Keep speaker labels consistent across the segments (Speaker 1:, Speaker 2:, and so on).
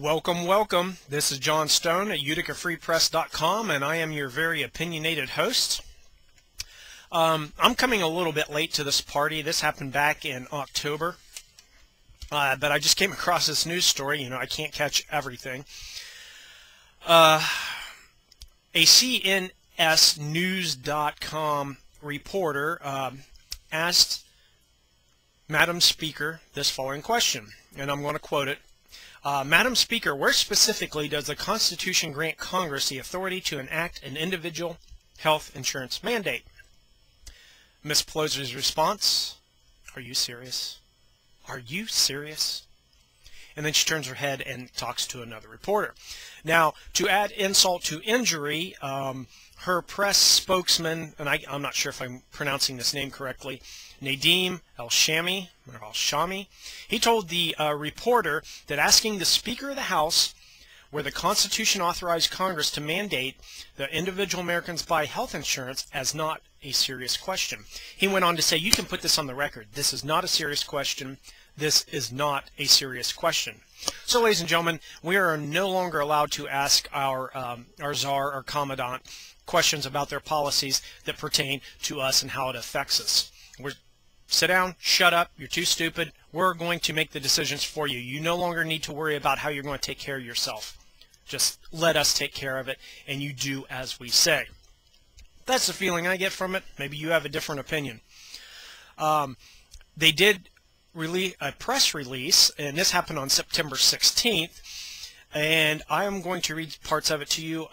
Speaker 1: Welcome, welcome. This is John Stone at UticaFreePress.com, and I am your very opinionated host. I'm coming a little bit late to this party. This happened back in October, but I just came across this news story. You know, I can't catch everything. A CNSnews.com reporter asked Madam Speaker this following question, and I'm going to quote it. Madam Speaker, where specifically does the Constitution grant Congress the authority to enact an individual health insurance mandate? Ms. Pelosi's response, are you serious? Are you serious? And then she turns her head and talks to another reporter. Now, to add insult to injury, her press spokesman, and I'm not sure if I'm pronouncing this name correctly, Nadim El-Shami, he told the reporter that asking the Speaker of the House, where the Constitution authorized Congress to mandate that individual Americans buy health insurance, as not a serious question. He went on to say, you can put this on the record. This is not a serious question. This is not a serious question. So, ladies and gentlemen, we are no longer allowed to ask our czar or commandant questions about their policies that pertain to us and how it affects us. Sit down, shut up, you're too stupid. We're going to make the decisions for you. You no longer need to worry about how you're going to take care of yourself. Just let us take care of it, and you do as we say. That's the feeling I get from it. Maybe you have a different opinion. They did release a press release, and this happened on September 16th, and I am going to read parts of it to you.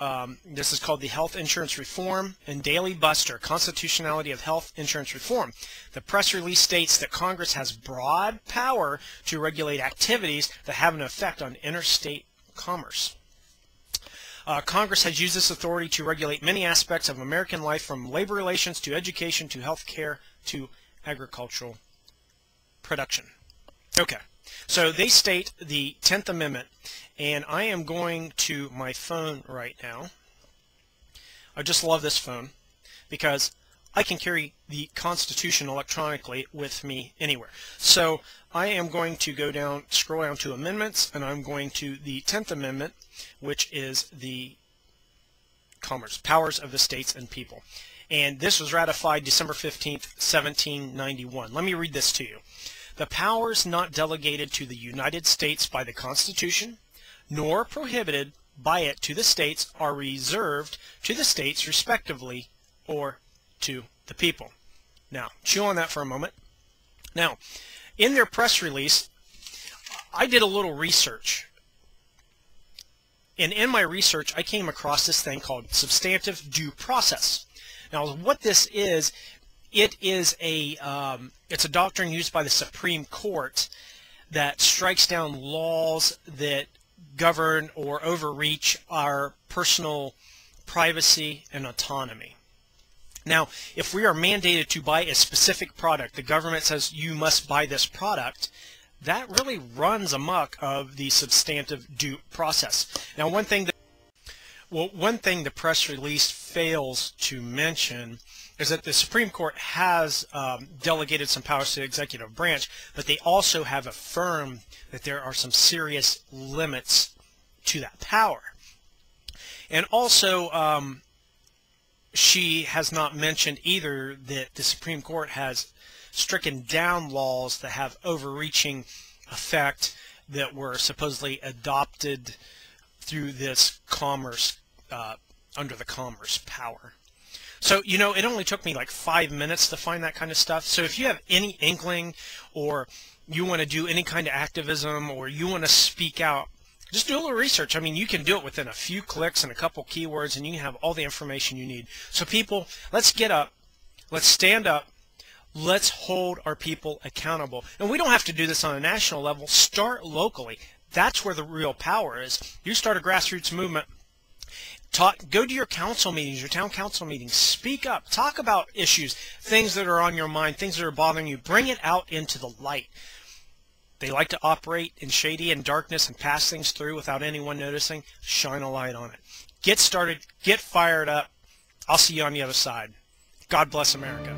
Speaker 1: This is called the Health Insurance Reform and Daily Buster, Constitutionality of Health Insurance Reform. The press release states that Congress has broad power to regulate activities that have an effect on interstate commerce. Congress has used this authority to regulate many aspects of American life, from labor relations to education to health care to agricultural production. Okay, so they state the 10th Amendment, and I am going to my phone right now. I just love this phone because I can carry the Constitution electronically with me anywhere. So I am going to go down, scroll down to Amendments, and I'm going to the 10th Amendment, which is the Commerce, Powers of the States and People. And this was ratified December 15th, 1791. Let me read this to you. The powers not delegated to the United States by the Constitution, nor prohibited by it to the states, are reserved to the states respectively, or to the people. Now, chew on that for a moment. Now, in their press release, I did a little research. And in my research, I came across this thing called substantive due process. Now, what this is, it's a doctrine used by the Supreme Court that strikes down laws that govern or overreach our personal privacy and autonomy. Now, if we are mandated to buy a specific product, the government says you must buy this product, that really runs amok of the substantive due process. Now, one thing the press release fails to mention is that the Supreme Court has delegated some powers to the executive branch, but they also have affirmed that there are some serious limits to that power. And also, she has not mentioned either that the Supreme Court has stricken down laws that have overreaching effect that were supposedly adopted through this commerce, under the commerce power. So, you know, it only took me like 5 minutes to find that kind of stuff. So if you have any inkling, or you want to do any kind of activism, or you want to speak out, just do a little research. I mean, you can do it within a few clicks and a couple keywords, and you can have all the information you need. So people, let's get up, let's stand up, let's hold our people accountable. And we don't have to do this on a national level. Start locally. That's where the real power is. You start a grassroots movement. Go to your council meetings, your town council meetings. Speak up. Talk about issues, things that are on your mind, things that are bothering you. Bring it out into the light. They like to operate in shady and darkness and pass things through without anyone noticing. Shine a light on it. Get started. Get fired up. I'll see you on the other side. God bless America.